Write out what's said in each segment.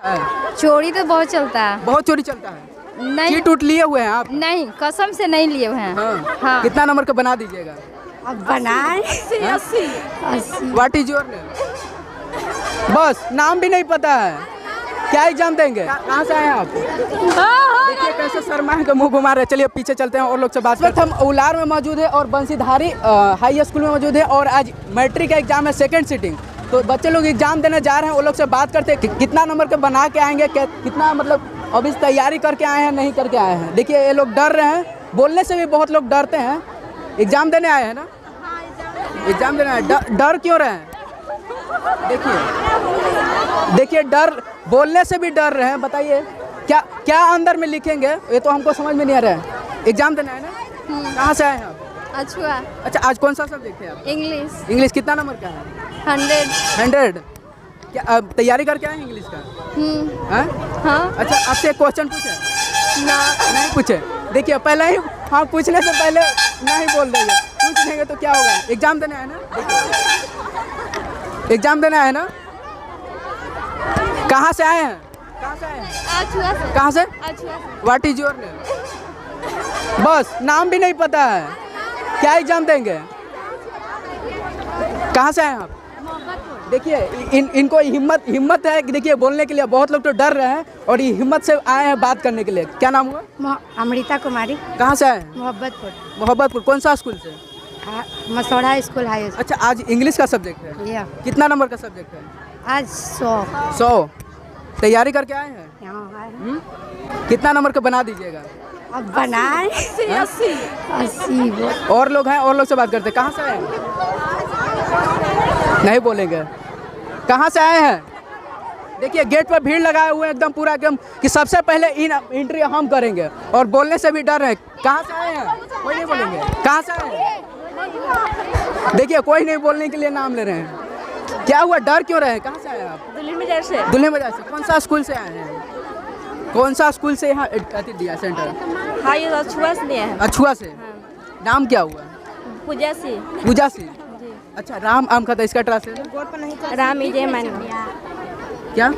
चोरी तो बहुत चलता है। बहुत चोरी चलता है। नहीं, चीट उट लिए हुए हैं आप? नहीं, कसम से नहीं लिए हुए हैं। हाँ। हाँ। कितना नंबर का बना दीजिएगा? अब बनाए 80। 80। What is your name? बस नाम भी नहीं पता है, क्या एग्जाम देंगे? कहाँ से आए हैं आप? देखिए कैसे शर्मा के मुंह घुमा रहे हैं। चलिए पीछे चलते हैं और लोग से बात करते हैं। हम उलार में मौजूद है और बंसीधारी हाई स्कूल में मौजूद है और आज मैट्रिक का एग्जाम है, सेकंड सीटिंग। तो बच्चे लोग एग्जाम देने जा रहे हैं, वो लोग से बात करते हैं कितना नंबर के बना के आएंगे, कितना मतलब अभी तैयारी करके आए हैं, नहीं करके आए हैं। देखिए ये लोग डर रहे हैं, बोलने से भी बहुत लोग डरते हैं। एग्जाम देने आए हैं ना? एग्जाम देने आए, डर क्यों रहे हैं? देखिए डर, बोलने से भी डर रहे हैं। बताइए क्या क्या अंदर में लिखेंगे, ये तो हमको समझ में नहीं आ रहा है। एग्जाम देने आए ना? कहाँ से आए हैं आप? अच्छा, आज कौन सा सब्जेक्ट है आप? इंग्लिश। इंग्लिश कितना नंबर का है? 100। क्या अब तैयारी करके आए हैं इंग्लिश का? हाँ। अच्छा, आपसे एक क्वेश्चन पूछे? ना, नहीं पूछे। देखिए पहले ही हाँ पूछने से पहले नहीं बोल देंगे, पूछ देंगे तो क्या होगा? एग्जाम देने आए ना? एग्जाम देने आए ना? कहाँ से आए हैं? कहाँ से? What is your name? बस नाम भी नहीं पता है, क्या एग्जाम देंगे? कहाँ से आए हैं आप? देखिए इनको हिम्मत है कि देखिए बोलने के लिए, बहुत लोग तो डर रहे हैं और ये हिम्मत से आए हैं बात करने के लिए। क्या नाम हुआ? अमृता कुमारी। कहाँ से आए हैं? मोहब्बतपुर। कौन सा स्कूल से? मसौड़ा स्कूल हाई स्कूल। अच्छा, आज इंग्लिश का सब्जेक्ट है? कितना नंबर का सब्जेक्ट है? आज 100। तैयारी करके आए हैं? कितना नंबर का बना दीजिएगा? अब बनाए 80। और लोग हैं, और लोग से बात करते हैं। कहाँ से आए हैं? नहीं बोलेंगे। कहाँ से आए हैं? देखिए गेट पर भीड़ लगाए हुए हैं एकदम पूरा एकदम कि सबसे पहले एंट्री हम करेंगे और बोलने से भी डर रहे हैं। कहाँ से आए हैं? कोई नहीं बोलेंगे। कहाँ से आए हैं? देखिए कोई नहीं बोलने के लिए नाम ले रहे हैं। क्या हुआ, डर क्यों रहे हैं? कहाँ से आए हैं आप? दुल्हिन बाजार से। दुल्हिन बाजार से। कौन सा स्कूल से आए हैं? कौन सा स्कूल से यहाँ दिया सेंटर? हाई अछुआ से दिया है। अछुआ से। नाम क्या हुआ? पूजा सी। अच्छा, राम आम खाता, इसका ट्रांसलेशन? राम इटे मैंगो। क्या?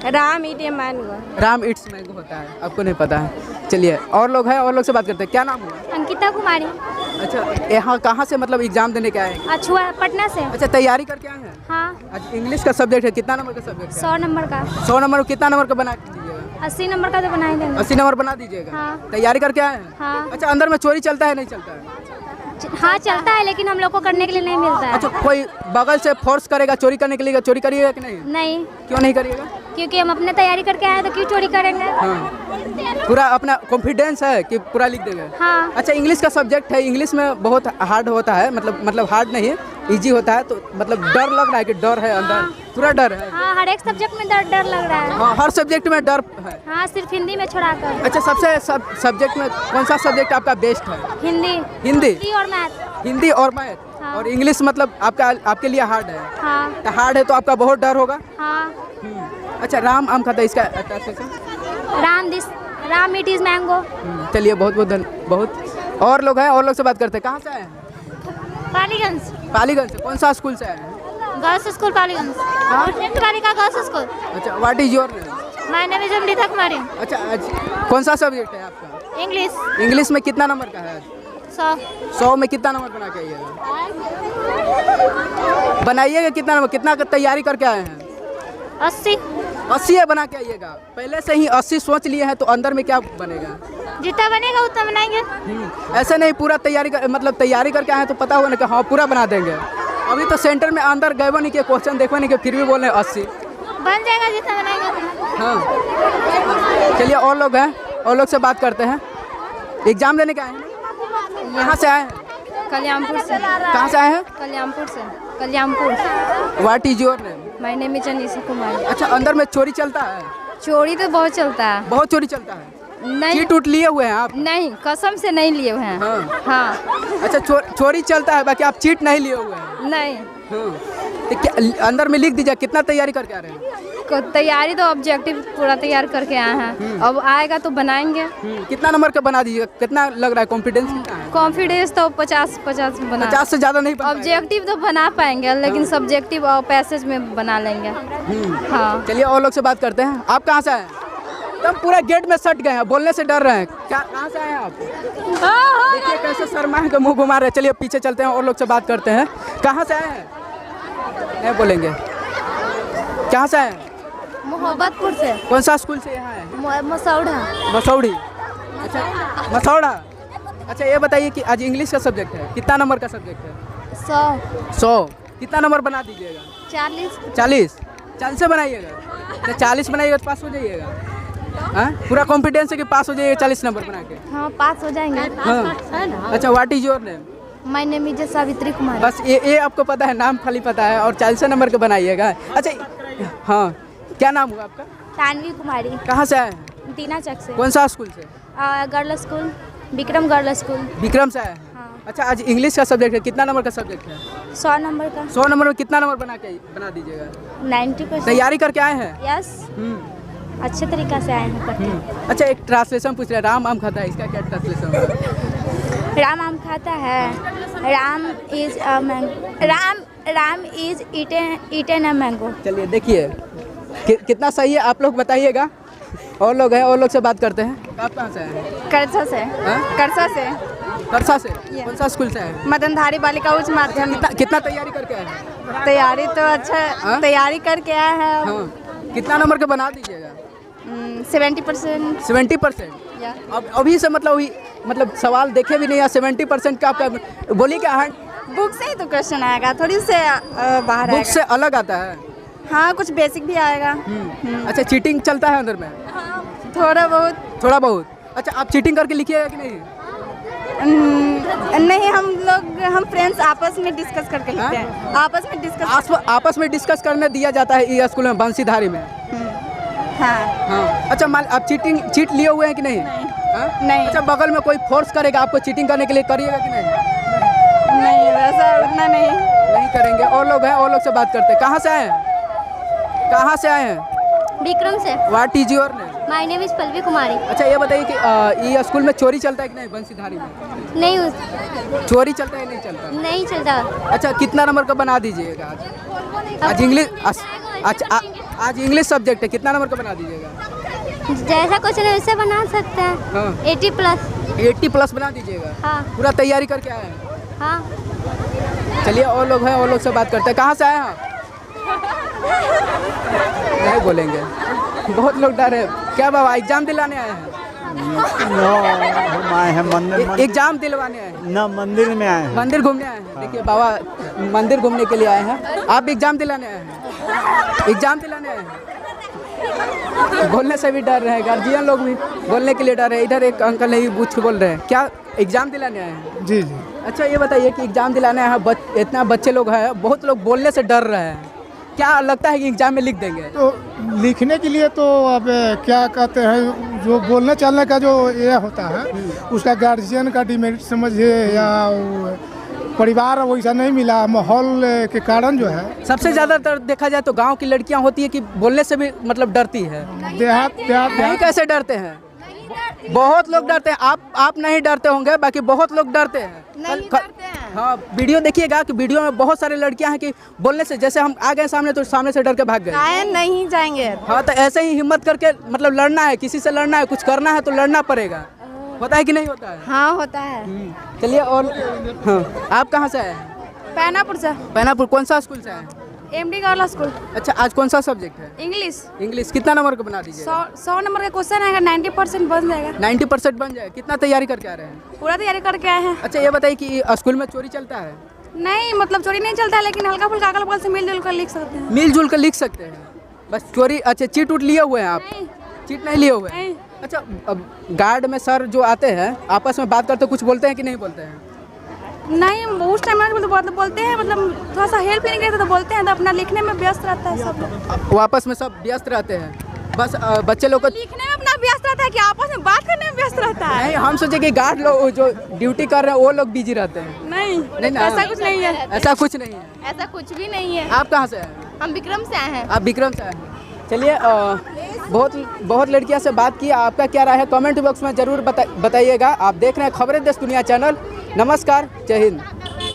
राम इटे मैंगो। राम इट्स मैंगो होता है, आपको नहीं पता है। चलिए और लोग हैं, और लोग से बात करते हैं। क्या नाम हुआ? अंकिता कुमारी। अच्छा, यहाँ कहाँ से मतलब एग्जाम देने के आए हैं? अछुआ पटना से। अच्छा, तैयारी करके आए हैं? हाँ। आज इंग्लिश का सब्जेक्ट है, कितना नंबर का सब्जेक्ट है? 100 नंबर का। 100 नंबर, कितना नंबर का बना दीजिएगा? 80 नंबर का तो बना ही देंगे। 80 नंबर बना दीजिएगा। हाँ। तैयारी करके आए हैं? हाँ। अच्छा, अंदर में चोरी चलता है नहीं चलता है? हाँ चलता है, लेकिन हम लोग को करने के लिए नहीं मिलता है। अच्छा, कोई बगल से फोर्स करेगा चोरी करने के लिए, चोरी करिएगा कि नहीं? नहीं। क्यों नहीं करिएगा? क्योंकि हम अपने तैयारी करके आए हैं तो क्यों चोरी करेंगे? हाँ। पूरा अपना कॉन्फिडेंस है कि पूरा लिख देंगे? हाँ। अच्छा, इंग्लिश का सब्जेक्ट है, इंग्लिश में बहुत हार्ड होता है, मतलब हार्ड नहीं, इजी होता है, तो मतलब डर लग रहा है कि डर है अंदर? पूरा डर है? हाँ, हर एक सब्जेक्ट में डर लग रहा है। हाँ, हर सब्जेक्ट में डर है? हाँ, सिर्फ हिंदी में छोड़ाकर। अच्छा, सबसे सब्जेक्ट में कौन सा सब्जेक्ट आपका बेस्ट है? हिंदी और मैथ। हिंदी और मैथ। हाँ। और इंग्लिश मतलब आपके लिए हार्ड है? हाँ। तो हार्ड है तो आपका बहुत डर होगा? हाँ। अच्छा, राम आम खाता, इसका translation? Ram it is mango. चलिए बहुत और लोग हैं, और लोग से बात करते हैं। कहाँ से आए हैं? पालीगंज से। कौन सा स्कूल से आए हैं? Girls school Paliganj. बालिका गर्ल्स स्कूल। अच्छा, what is your name? My name is Amrita Kumari. अच्छा, आज कौन सा सब्जेक्ट है आपका? इंग्लिश। इंग्लिश में कितना नंबर का है आज? 100 में कितना नंबर बना के आइएगा? बनाइएगा कितना नंबर, कितना तैयारी करके आए हैं? 80 है बना के आइएगा। पहले से ही 80 सोच लिए हैं तो अंदर में क्या बनेगा? जितना बनेगा उतना बनाएंगे। ऐसे नहीं पूरा तैयारी तैयारी करके आए हैं तो पता होगा ना कि हाँ पूरा बना देंगे। अभी तो सेंटर में अंदर गए नहीं किए, क्वेश्चन देखो नहीं कि फिर भी बोल रहे हैं 80 बन जाएगा जितना बनाएंगे। हाँ, चलिए और लोग हैं, और लोग से बात करते हैं। एग्जाम देने के आए हैं? यहाँ से आए हैं? कल्याणपुर से। कहाँ से आए हैं? Kalyanpur. What is your name? My name is Anisa Kumari. अच्छा, अंदर में चोरी चलता है? चोरी तो बहुत चलता है। बहुत चोरी चलता है? नहीं, चीट उट लिए हुए हैं आप? नहीं, कसम से नहीं लिए हुए हैं। हाँ। अच्छा, चोरी चलता है, बाकी आप चीट नहीं लिए हुए हैं? नहीं। तो क्या अंदर में लिख दीजिए कितना तैयारी करके आ रहे हैं? तैयारी तो ऑब्जेक्टिव पूरा तैयार करके आए हैं, अब आएगा तो बनाएंगे। कितना नंबर का बना दीजिएगा? कितना लग रहा है, कॉन्फिडेंस कितना है? कॉन्फिडेंस तो 50-50 बना 50 से ज़्यादा नहीं बन पाएगा। ऑब्जेक्टिव तो बना पाएंगे लेकिन सब्जेक्टिव और पैसेज में बना लेंगे। हाँ चलिए और लोग से बात करते हैं। आप कहाँ से आए हैं? तब पूरा गेट में सट गए हैं, बोलने से डर रहे हैं। क्या कहाँ से आए हैं आप? देखिए कैसे शर्मा के मुंह घुमा रहे हैं। चलिए पीछे चलते हैं और लोग से बात करते हैं। कहाँ से आए हैं? नहीं बोलेंगे। कहाँ से आए हैं? मोहब्बतपुर से। कौन सा स्कूल से यहाँ है? मसौड़ा। मसौड़ी। अच्छा मसौड़ा। अच्छा ये बताइए कि आज इंग्लिश का सब्जेक्ट है, कितना नंबर का सब्जेक्ट है? 100। कितना नंबर बना दीजिएगा? 40। 40 से बनाइएगा। तो 40 बनाइएगा तो पास हो जाइएगा। हाँ पूरा कॉन्फिडेंस है कि पास हो जाइएगा 40 नंबर बना के? हाँ पास हो जाएंगे। हाँ। अच्छा what is your name? My name is Savitri Kumari. बस ये आपको पता है, नाम खाली पता है और 40 नंबर के बनाइएगा। अच्छा हाँ क्या नाम हुआ आपका? तानवी कुमारी। कहाँ से आए हैं? दीना चक से। कौन सा स्कूल से? Girl school, Vikram girl school. Vikram से आए हैं। हाँ। अच्छा आज इंग्लिश का सब्जेक्ट है, कितना नंबर का सब्जेक्ट है? 100 नंबर का। 100 नंबर में कितना नंबर बना दीजिएगा? 90%। तैयारी करके आए हैं? यस अच्छे तरीका से आए हैं करके। अच्छा एक ट्रांसलेशन पूछ रहे, राम आम खाता है, इसका क्या ट्रांसलेशन है? राम आम खाता है। Ram is Ram is eaten a mango. चलिए देखिए कितना सही है, आप लोग बताइएगा। और लोग हैं, और लोग से बात करते हैं। आप कहाँ से हैं? करसा से। हाँ? करसा से। करसा से। कौन सा स्कूल से हैं? मदनधारी बालिका उच्च माध्यमिक। कितना तैयारी करके आए हैं? तैयारी तो अच्छा हाँ? तैयारी करके आया है। हाँ कितना नंबर का बना दीजिएगा? 70%। 70%। या अब अभी से मतलब सवाल देखे भी नहीं है, 70% का आपका बोलिए क्या? बुक से ही तो क्वेश्चन आएगा, थोड़ी से बाहर बुक आएगा। से अलग आता है। हाँ कुछ बेसिक भी आएगा। अच्छा चीटिंग चलता है अंदर में? थोड़ा बहुत। अच्छा आप चीटिंग करके लिखिएगा कि नहीं? नहीं हम फ्रेंड्स आपस में डिस्कस करके लिखते हैं। आपस में डिस्कस करने दिया जाता है ये स्कूल में बंसीधारी में। हाँ। अच्छा मान आप चीट लिए हुए हैं कि नहीं? नहीं। अच्छा बगल में कोई फोर्स करेगा आपको चीटिंग करने के लिए, करिएगा कि नहीं? नहीं वैसा उतना नहीं करेंगे। और लोग हैं, और लोग से बात करते हैं। कहाँ से आए हैं? विक्रम से। What is your name? My name is Pallavi Kumari. अच्छा ये बताइए कि ये स्कूल में चोरी चलता है कि नहीं बंसीधारी में? नहीं चोरी चलता है नहीं चलता? नहीं चलता। अच्छा कितना नंबर का बना दीजिएगा आज इंग्लिश? अच्छा आज इंग्लिश सब्जेक्ट है, कितना नंबर का बना दीजिएगा? जैसा क्वेश्चन है वैसे बना सकते हैं। हाँ। 80+ बना दीजिएगा। हाँ। पूरा तैयारी करके आए हैं? हाँ। चलिए और लोग हैं, और लोग से बात करते हैं। कहाँ से आए हैं आप? नहीं बोलेंगे, बहुत लोग डर है। क्या बाबा एग्जाम दिलाने आए हैं? हम आए हैं मंदिर। एग्जाम दिलवाने आए हैं ना मंदिर में आए हैं। मंदिर घूमने आए हैं। देखिए बाबा मंदिर घूमने के लिए आए हैं, आप एग्जाम दिलाने आए हैं? एग्जाम दिलाने आए हैं। बोलने से भी डर रहे हैं, गार्जियन लोग भी बोलने के लिए डर है। इधर एक अंकल नहीं पूछ के बोल रहे हैं, क्या एग्जाम दिलाने आए हैं? जी। अच्छा ये बताइए कि एग्जाम दिलाने आए हैं, इतना बच्चे लोग हैं, बहुत लोग बोलने से डर रहे हैं, क्या लगता है कि एग्जाम में लिख देंगे? तो लिखने के लिए तो अब क्या कहते हैं, जो बोलने चलने का जो ये होता है उसका गार्जियन का डिमेरिट समझिए या परिवार वैसा नहीं मिला, माहौल के कारण जो है। सबसे ज़्यादातर देखा जाए तो गांव की लड़कियां होती है कि बोलने से भी मतलब डरती है। देहात नहीं कैसे डरते हैं? बहुत लोग डरते हैं। आप नहीं डरते होंगे, बाकी बहुत लोग डरते हैं। नहीं डरते हैं। हाँ वीडियो देखिएगा कि वीडियो में बहुत सारे लड़कियां हैं कि बोलने से, जैसे हम आ गए सामने तो सामने से डर के भाग गए। नहीं जाएंगे। हाँ तो ऐसे ही हिम्मत करके मतलब लड़ना है, किसी से लड़ना है, कुछ करना है तो लड़ना पड़ेगा। होता है कि नहीं होता है? हाँ होता है। चलिए और हाँ आप कहाँ से आए हैं? पैनापुर से। पैनापुर। कौन सा स्कूल से आए हैं? MD girl school. अच्छा आज कौन सा सब्जेक्ट है? इंग्लिश। कितना नंबर का बना दीजिए? 100 नंबर का क्वेश्चन आएगा, 90% बन जाएगा। 90% बन जाए। कितना तैयारी करके आ रहे हैं? पूरा तैयारी करके आए हैं। अच्छा ये बताइए कि स्कूल में चोरी चलता है? नहीं मतलब चोरी नहीं चलता है, लेकिन हल्का फुल्का अगल बगल से मिलजुल कर लिख सकते हैं। मिलजुल कर लिख सकते हैं बस। चोरी अच्छा चीट उट लिए हुए हैं आप? चीट नहीं लिए हुए? नहीं। अच्छा अब गार्ड में सर जो आते हैं आपस में बात करते कुछ बोलते हैं कि नहीं बोलते हैं? नहीं उस टाइम मतलब बोलते हैं, मतलब थोड़ा सा हेल्प लेने के लिए तो बोलते हैं, तो अपना लिखने में व्यस्त रहता है सब लोग। आपस में सब व्यस्त रहते हैं बस। बच्चे लोग को लिखने में अपना व्यस्त रहता है कि आपस में बात करने में व्यस्त रहता है? नहीं, हम सोचे कि गार्ड लोग जो ड्यूटी कर रहे हैं वो लोग बिजी रहते हैं। नहीं ना, ऐसा कुछ नहीं है। ऐसा कुछ नहीं है। ऐसा कुछ भी नहीं है। आप कहाँ से आए? हम विक्रम से आए हैं। आप विक्रम से आए हैं। चलिए बहुत लड़कियां से बात की, आपका क्या राय है कमेंट बॉक्स में ज़रूर बताइएगा। आप देख रहे हैं खबरें देश दुनिया चैनल। नमस्कार, जय हिंद।